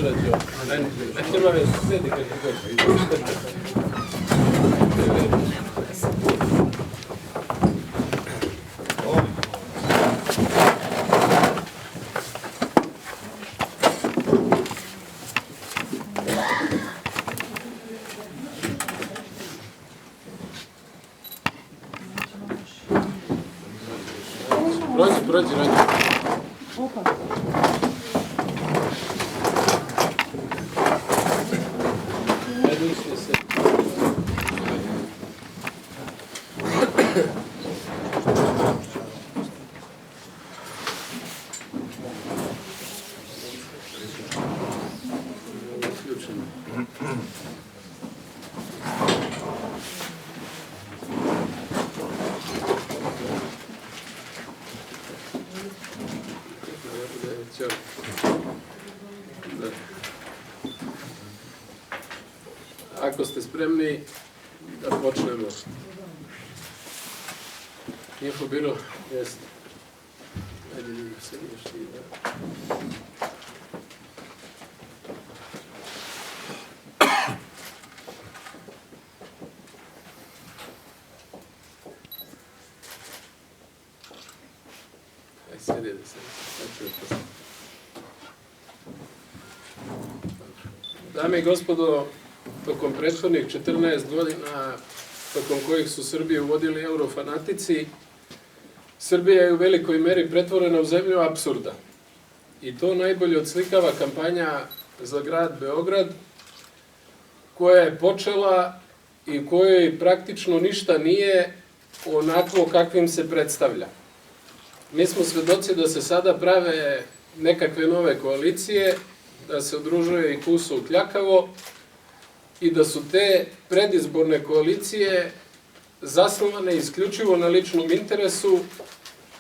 izađe. Ne treba me sredi kad ti dođe. Prođi, Ranđe. Edušite se. Ako ste spremni, da počnemo. Info biro, jeste. Ajde, ljudi, sediš ti, da. Ajde, sedi da sedi. Dame i gospodo, tokom prethodnih 14 godina, tokom kojih su Srbiju vodili eurofanatici, Srbija je u velikoj meri pretvorena u zemlju apsurda. I to najbolje odslikava kampanja za grad Beograd, koja je počela i u kojoj praktično ništa nije onako kakvim se predstavlja. Mi smo svedoci da se sada prave nekakve nove koalicije, da se udružuje i kusu kljakavo, i da su te predizborne koalicije zasnovane isključivo na ličnom interesu,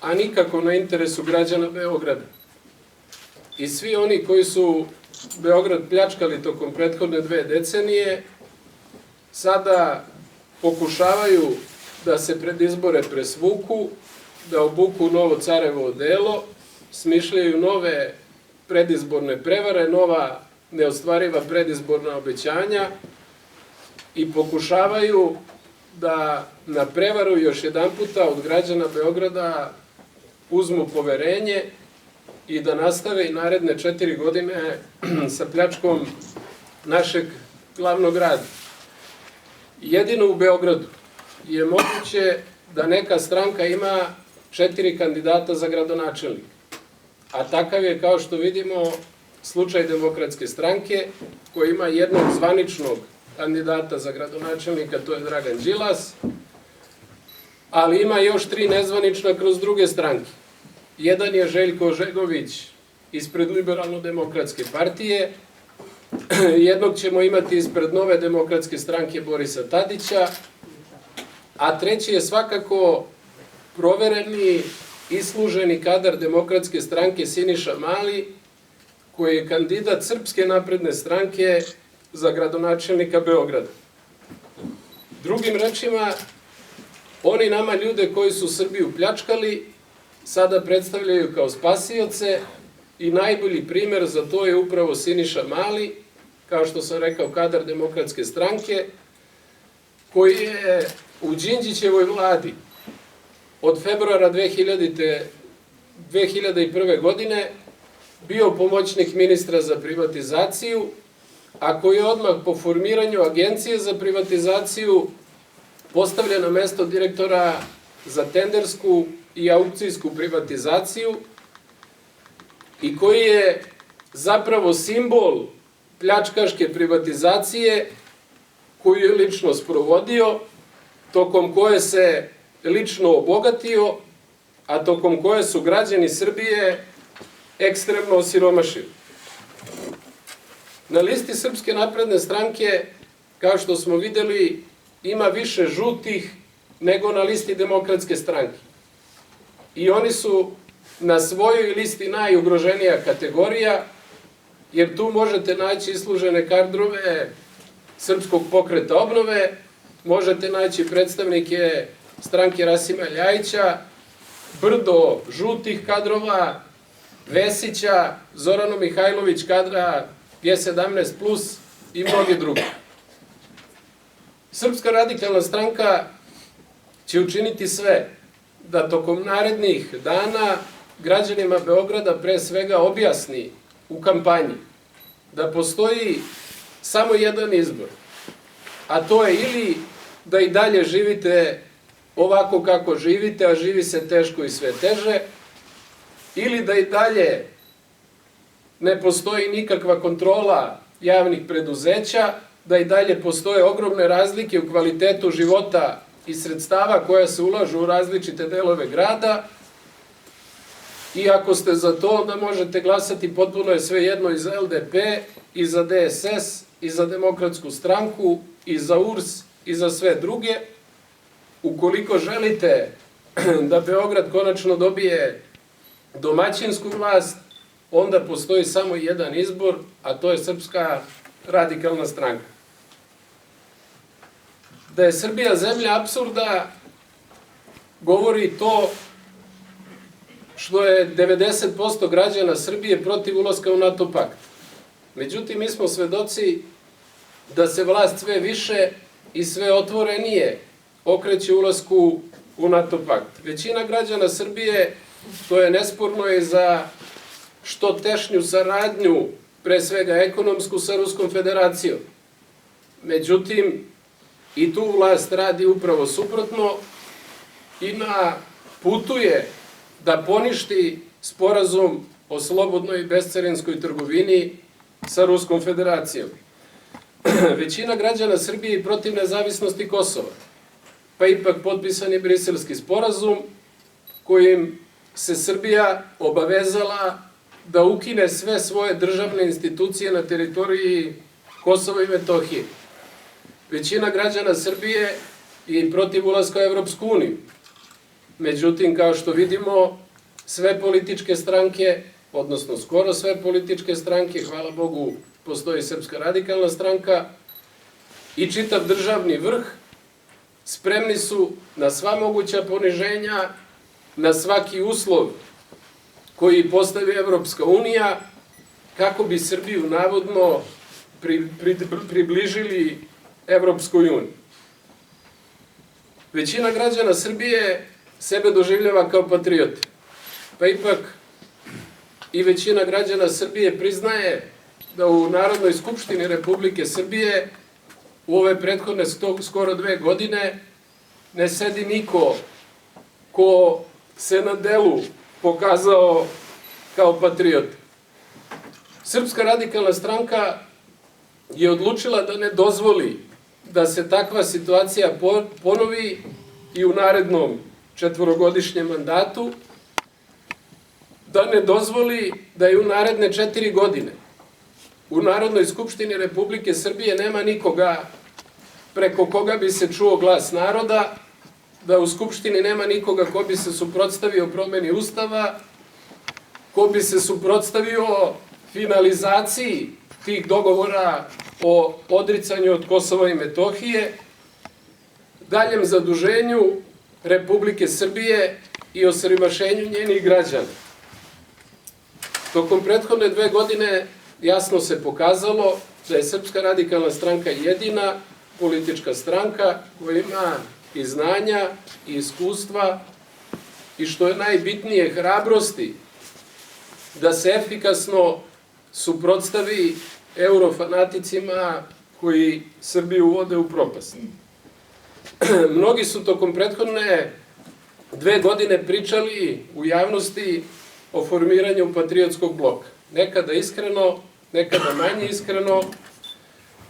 a nikako na interesu građana Beograda. I svi oni koji su Beograd pljačkali tokom prethodne 2 decenije, sada pokušavaju da se pred izbore presvuku, da obuku novo carevo odelo, smišljaju nove predizborne prevare, nova neostvariva predizborna obećanja i pokušavaju da na prevaru još jedan puta od građana Beograda uzmu poverenje i da nastave i naredne 4 godine sa pljačkom našeg glavnog grada. Jedino u Beogradu je moguće da neka stranka ima 4 kandidata za gradonačelnika, a takav je, kao što vidimo, slučaj Demokratske stranke, koja ima jednog zvaničnog kandidata za gradonačelnika, to je Dragan Đilas, ali ima još 3 nezvanična kroz druge stranke. Jedan je Željko Žegović ispred Liberalno-demokratske partije, jednog ćemo imati ispred Nove demokratske stranke Borisa Tadića, a treći je svakako provereni, isluženi kadar Demokratske stranke Siniša Mali, koji je kandidat Srpske napredne stranke za gradonačelnika Beograda. Drugim rečima, oni nama ljude koji su Srbiju pljačkali sada predstavljaju kao spasioce i najbolji primer za to je upravo Siniša Mali, kao što sam rekao, kadar Demokratske stranke, koji je u Đinđićevoj vladi od februara 2001. godine bio pomoćnik ministra za privatizaciju, a koji je odmah po formiranju Agencije za privatizaciju postavljen na mesto direktora za tendersku i aukcijsku privatizaciju i koji je zapravo simbol pljačkaške privatizacije koju je lično sprovodio, tokom koje se lično obogatio, a tokom koje su građani Srbije ekstremno osiromašili. Na listi Srpske napredne stranke, kao što smo videli, ima više žutih nego na listi Demokratske stranke. I oni su na svojoj listi najugroženija kategorija, jer tu možete naći islužene kadrove Srpskog pokreta obnove, možete naći predstavnike stranke Rasima Ljajića, brdo žutih kadrova, Vesića, Zoranu Mihajlović kadra G17+, i mnogi drugi. Srpska radikalna stranka će učiniti sve da tokom narednih dana građanima Beograda pre svega objasni u kampanji da postoji samo jedan izbor, a to je ili da i dalje živite ovako kako živite, a živi se teško i sve teže, ili da i dalje ne postoji nikakva kontrola javnih preduzeća, da i dalje postoje ogromne razlike u kvalitetu života i sredstava koja se ulažu u različite delove grada, i ako ste za to, onda možete glasati, potpuno je svejedno, i za LDP, i za DSS, i za Demokratsku stranku, i za URS, i za sve druge. Ukoliko želite da Beograd konačno dobije domaćinsku vlast, onda postoji samo jedan izbor, a to je Srpska radikalna stranka. Da je Srbija zemlja apsurda govori to što je 90% građana Srbije protiv ulaska u NATO pakt. Međutim, mi smo svedoci da se vlast sve više i sve otvorenije okreće ulasku u NATO pakt. Većina građana Srbije, to je nesporno, i za što tešnju saradnju, pre svega ekonomsku, sa Ruskom federacijom. Međutim, i tu vlast radi upravo suprotno i na putu je da poništi sporazum o slobodnoj i bescarinskoj trgovini sa Ruskom federacijom. Većina građana Srbije je protiv nezavisnosti Kosova, pa ipak potpisan je Briselski sporazum kojim se Srbija obavezala da ukine sve svoje državne institucije na teritoriji Kosova i Metohije. Većina građana Srbije je protiv ulaska u Evropsku uniju. Međutim, kao što vidimo, sve političke stranke, odnosno skoro sve političke stranke, hvala Bogu, postoji Srpska radikalna stranka, i čitav državni vrh spremni su na sva moguća poniženja, na svaki uslov koji postavi Evropska unija, kako bi Srbiju navodno približili Evropskoj uniji. Većina građana Srbije sebe doživljava kao patriote, pa ipak i većina građana Srbije priznaje da u Narodnoj skupštini Republike Srbije u ove prethodne skoro 2 godine ne sedi niko ko se na delu pokazao kao patriot. Srpska radikalna stranka je odlučila da ne dozvoli da se takva situacija ponovi i u narednom 4-godišnjem mandatu, da ne dozvoli da i u naredne 4 godine u Narodnoj skupštini Republike Srbije nema nikoga preko koga bi se čuo glas naroda, da u Skupštini nema nikoga ko bi se suprotstavio promeni Ustava, ko bi se suprotstavio finalizaciji tih dogovora o odricanju od Kosova i Metohije, daljem zaduženju Republike Srbije i osiromašenju njenih građana. Tokom prethodne 2 godine jasno se pokazalo da je Srpska radikalna stranka jedina politička stranka koja ima i znanja i iskustva i, što je najbitnije, hrabrosti da se efikasno suprotstavi eurofanaticima koji Srbiju vode u propast. Mnogi su tokom prethodne 2 godine pričali u javnosti o formiranju patriotskog bloka. Nekada iskreno, nekada manje iskreno,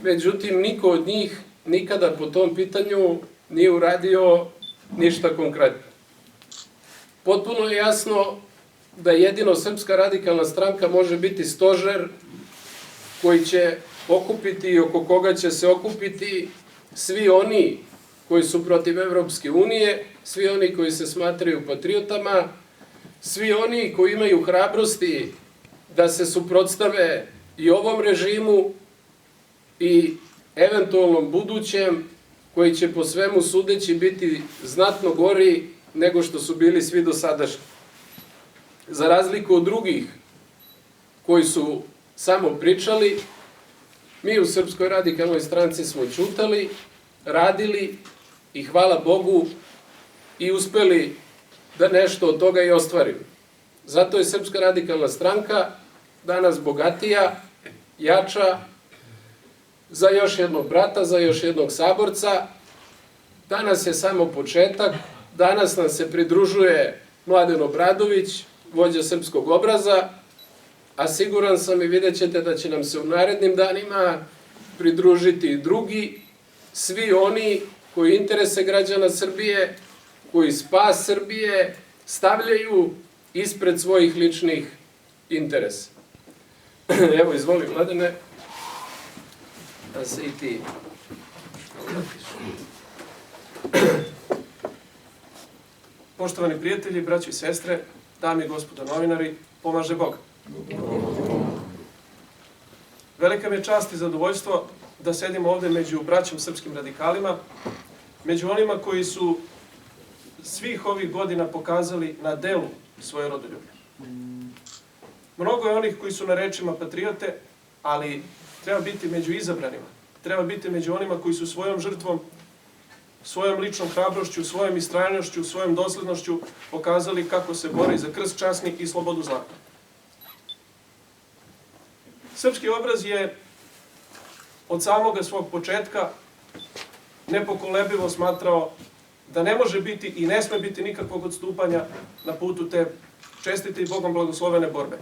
međutim niko od njih nikada po tom pitanju nije uradio ništa konkretno. Potpuno je jasno da jedino Srpska radikalna stranka može biti stožer koji će okupiti i oko koga će se okupiti svi oni koji su protiv Evropske unije, svi oni koji se smatraju patriotama, svi oni koji imaju hrabrosti da se suprotstave i ovom režimu i eventualnom budućem, koji će po svemu sudeći biti znatno gori nego što su bili svi dosadašnji. Za razliku od drugih koji su samo pričali, Mi u Srpskoj radikalnoj stranci smo ćutali, radili i hvala Bogu i uspeli da nešto od toga i ostvarimo. Zato je Srpska radikalna stranka danas bogatija, jača, za još jednog brata, za još jednog saborca. Danas je samo početak, danas nam se pridružuje Mladen Obradović, vođa Srpskog obraza, a siguran sam i vidjet ćete da će nam se u narednim danima pridružiti i drugi, svi oni koji interese građana Srbije, koji spas Srbije stavljaju ispred svojih ličnih interesa. Evo, izvoli, Mladene, da se i ti Poštovani prijatelji, braći i sestre, dame i gospodo novinari, pomaže Bog. Velika mi je čast i zadovoljstvo da sedim ovde među braćom srpskim radikalima, među onima koji su svih ovih godina pokazali na delu svoje rodoljublje. Mnogo je onih koji su na rečima patriote, ali treba biti među izabranima. Treba biti među onima koji su svojom žrtvom, svojom ličnom hrabrošću, svojom istrajnošću, svojom doslednošću pokazali kako se bori za krst časni i slobodu zlata. Srpski obraz je od samoga svog početka nepokolebljivo smatrao da ne može biti i ne sme biti nikakvog odstupanja na putu te čestite i Bogom blagoslovene borbe.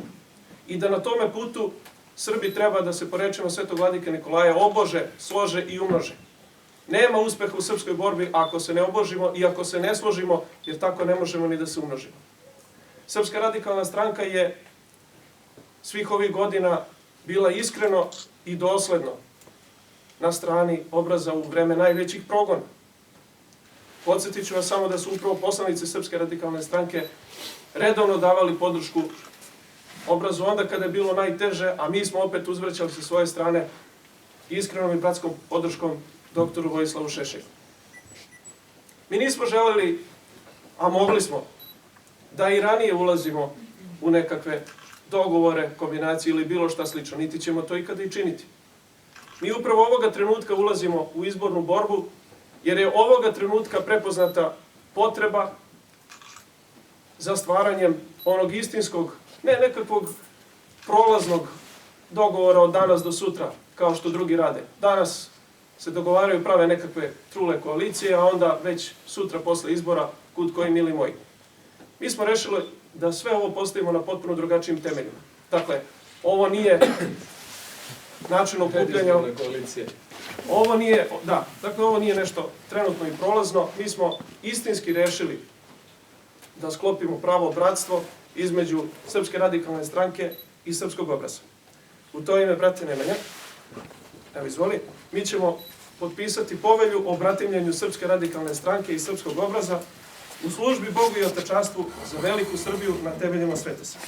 I da na tome putu Srbi treba da se po rečima Svetog vladike Nikolaja obože, slože i umnože. Nema uspeha u srpskoj borbi ako se ne obožimo i ako se ne složimo, jer tako ne možemo ni da se umnožimo. Srpska radikalna stranka je svih ovih godina bila iskreno i dosledno na strani obraza u vreme najvećih progona. Podsjetit ću vas samo da su upravo poslanici Srpske radikalne stranke redovno davali podršku obrazu onda kada je bilo najteže, a mi smo opet uzvraćali sa svoje strane iskrenom i bratskom podrškom doktoru Vojislavu Šešelju. Mi nismo želeli, a mogli smo, da i ranije ulazimo u nekakve dogovore, kombinacije ili bilo šta slično, niti ćemo to ikada i činiti. Mi upravo ovoga trenutka ulazimo u izbornu borbu, jer je ovoga trenutka prepoznata potreba za stvaranjem onog istinskog, ne nekakvog prolaznog dogovora od danas do sutra, kao što drugi rade. Danas se dogovaraju, prave nekakve trule koalicije, a onda već sutra posle izbora, kud koji mili moji. Mi smo rešili da sve ovo postavimo na potpuno drugačijim temeljima. Dakle, ovo nije način okupljanja, ovo nije nešto trenutno i prolazno. Mi smo istinski rešili da sklopimo pravo bratstvo između Srpske radikalne stranke i Srpskog obraza. U to ime, brate Nemanja, evo izvoli, mi ćemo potpisati povelju o bratimljenju Srpske radikalne stranke i Srpskog obraza u službi Bogu i otečanstvu za veliku Srbiju na temeljima Svetesa.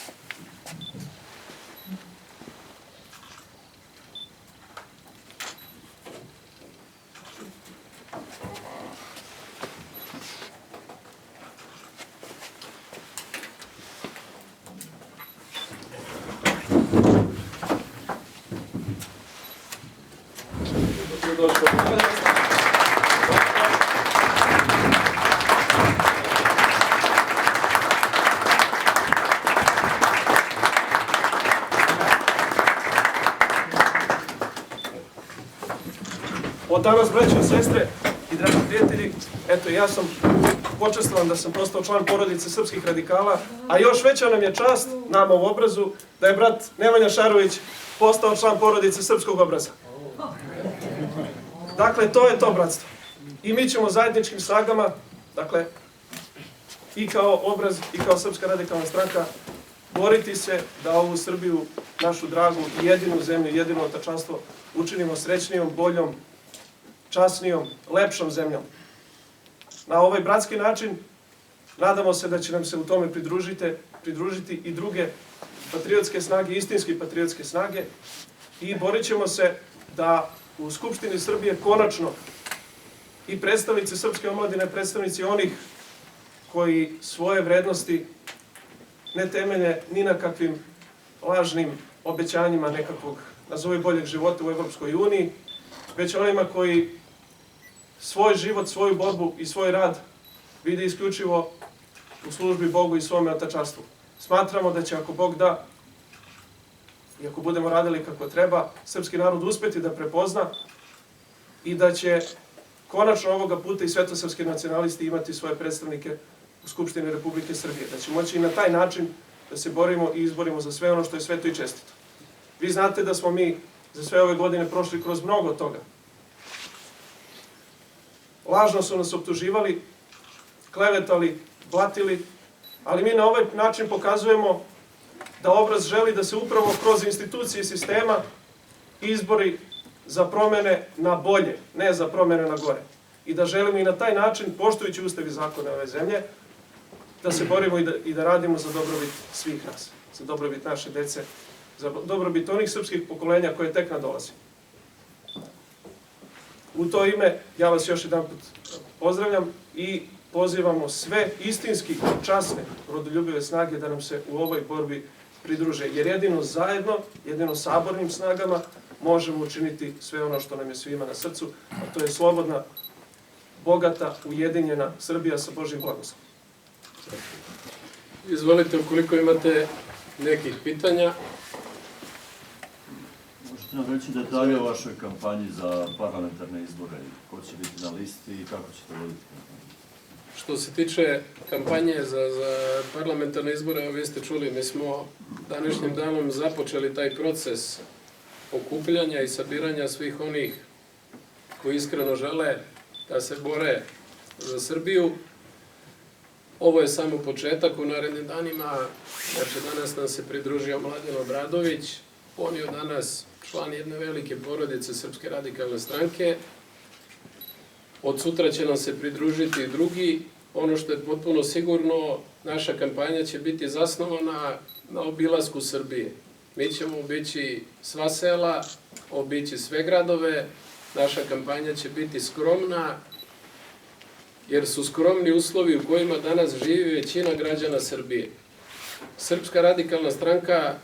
Od danas, braćo i sestre i dragi prijatelji, eto ja sam počastvovan da sam postao član porodice srpskih radikala, a još veća nam je čast, nama u obrazu, da je brat Nemanja Šarović postao član porodice Srpskog obraza. Dakle, to je to bratstvo. I mi ćemo zajedničkim snagama, dakle, i kao obraz i kao Srpska radikalna stranka, boriti se da ovu Srbiju, našu dragu i jedinu zemlju, jedino otečanstvo, učinimo srećnijom, boljom, časnijom, lepšom zemljom. Na ovaj bratski način nadamo se da će nam se u tome pridružiti i druge patriotske snage, istinski patriotske snage, i borit ćemo se da u Skupštini Srbije konačno i predstavnici Srpske omladine, predstavnici onih koji svoje vrednosti ne temelje ni na kakvim lažnim obećanjima nekakvog, nazovi boljeg života u Evropskoj uniji, već onima koji svoj život, svoju borbu i svoj rad vide isključivo u službi Bogu i svome otačanstvu. Smatramo da će, ako Bog da, i ako budemo radili kako treba, srpski narod uspeti da prepozna i da će konačno ovoga puta i svetosrpski nacionalisti imati svoje predstavnike u Skupštini Republike Srbije. Da će moći i na taj način da se borimo i izborimo za sve ono što je sveto i čestito. Vi znate da smo mi za sve ove godine prošli kroz mnogo toga. Lažno su nas optuživali, klevetali, blatili, ali mi na ovaj način pokazujemo da obraz želi da se upravo kroz institucije sistema izbori za promene na bolje, ne za promene na gore. I da želimo i na taj način, poštujući Ustav i zakone ove zemlje, da se borimo i da radimo za dobrobit svih nas, za dobrobit naše dece, za dobrobit onih srpskih pokolenja koje tek nadolazi. U to ime ja vas još jedan put pozdravljam i pozivamo sve istinski časne rodoljubive snage da nam se u ovoj borbi pridruže, jer jedino zajedno, jedino sabornim snagama možemo učiniti sve ono što nam je svima na srcu, a to je slobodna, bogata, ujedinjena Srbija sa Božjim blagoslovom. Izvolite, ukoliko imate nekih pitanja. Možete nam reći detalje o vašoj kampanji za parlamentarne izbore? Ko će biti na listi i kako ćete voditi kampanju? Što se tiče kampanje za parlamentarne izbore, vi ste čuli, mi smo današnjim danom započeli taj proces okupljanja i sabiranja svih onih koji iskreno žele da se bore za Srbiju. Ovo je samo početak, u narednim danima, znači danas nam se pridružio Mladen Obradović, on je danas član jedne velike porodice Srpske radikalne stranke. Od sutra će nam se pridružiti i drugi. Ono što je potpuno sigurno, naša kampanja će biti zasnovana na obilasku Srbije. Mi ćemo obići sva sela, obići sve gradove. Naša kampanja će biti skromna, jer su skromni uslovi u kojima danas živi većina građana Srbije. Srpska radikalna stranka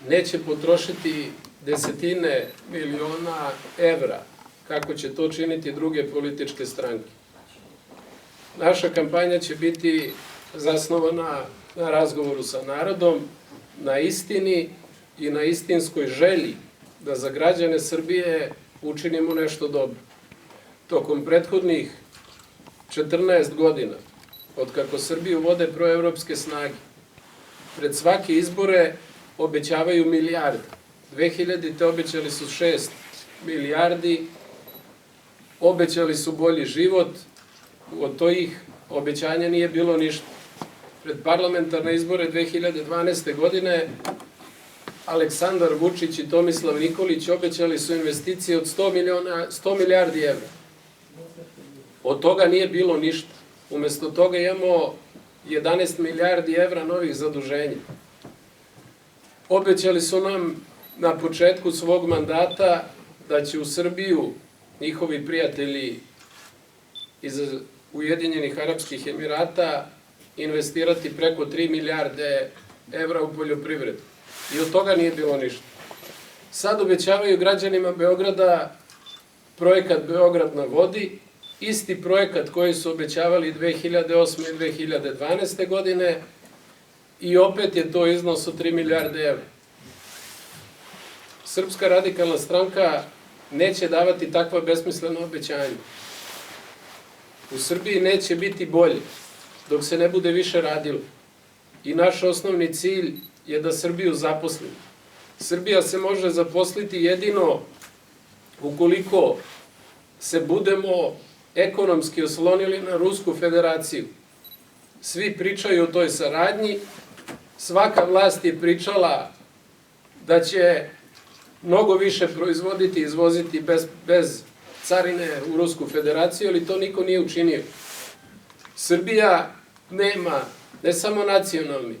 neće potrošiti desetine miliona evra, kako će to činiti druge političke stranke. Naša kampanja će biti zasnovana na razgovoru sa narodom, na istini i na istinskoj želji da za građane Srbije učinimo nešto dobro. Tokom prethodnih 14 godina, od kako Srbiju vode proevropske snage, pred svake izbore obećavaju milijarde. 2000. obećali su 6 milijardi, obećali su bolji život, od tojih obećanja nije bilo ništa. Pred parlamentarne izbore 2012. godine Aleksandar Vučić i Tomislav Nikolić obećali su investicije od 100 milijardi evra. Od toga nije bilo ništa. Umesto toga imamo 11 milijardi evra novih zaduženja. Obećali su nam na početku svog mandata da će u Srbiju njihovi prijatelji iz Ujedinjenih Arapskih Emirata investirati preko 3 milijarde evra u poljoprivredu. I od toga nije bilo ništa. Sad obećavaju građanima Beograda projekat Beograd na vodi, isti projekat koji su obećavali 2008. i 2012. godine i opet je to iznos od 3 milijarde evra. Srpska radikalna stranka neće davati takva besmislena obećanja. U Srbiji neće biti bolje dok se ne bude više radilo. I naš osnovni cilj je da Srbiju zaposlimo. Srbija se može zaposliti jedino ukoliko se budemo ekonomski oslonili na Rusku federaciju. Svi pričaju o toj saradnji, svaka vlast je pričala da će mnogo više proizvoditi i izvoziti bez carine u Rusku federaciju, ali to niko nije učinio. Srbija nema ne samo nacionalni,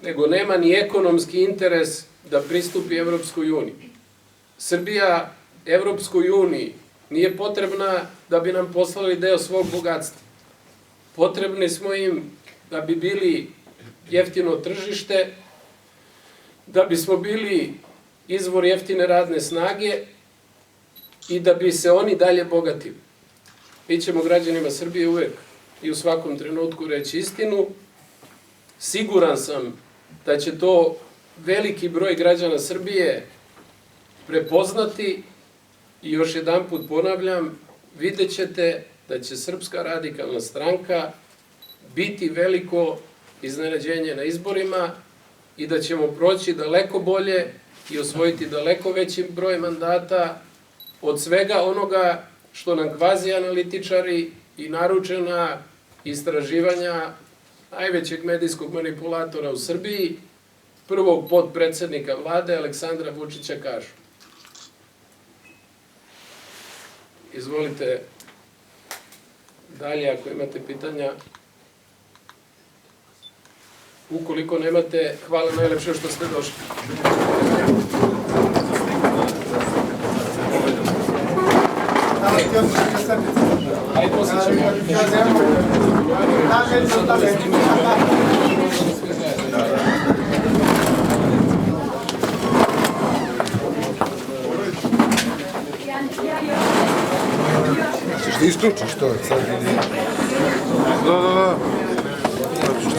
nego nema ni ekonomski interes da pristupi Evropskoj uniji. Srbija Evropskoj uniji nije potrebna da bi nam poslali deo svog bogatstva. Potrebni smo im da bi bili jeftino tržište, da bismo bili izvor jeftine radne snage i da bi se oni dalje bogatili. Mi ćemo građanima Srbije uvek i u svakom trenutku reći istinu. Siguran sam da će to veliki broj građana Srbije prepoznati i još jedanput ponavljam, vidjet ćete da će Srpska radikalna stranka biti veliko iznenađenje na izborima i da ćemo proći daleko bolje i osvojiti daleko veći broj mandata od svega onoga što nam kvazi analitičari i naručena istraživanja najvećeg medijskog manipulatora u Srbiji, prvog potpredsednika vlade Aleksandra Vučića kažu. Izvolite dalje ako imate pitanja. Ukoliko nemate, hvala najlepše što ste došli. Ajde, poslije ćemo. Ćeš da isključiš to sad? Da.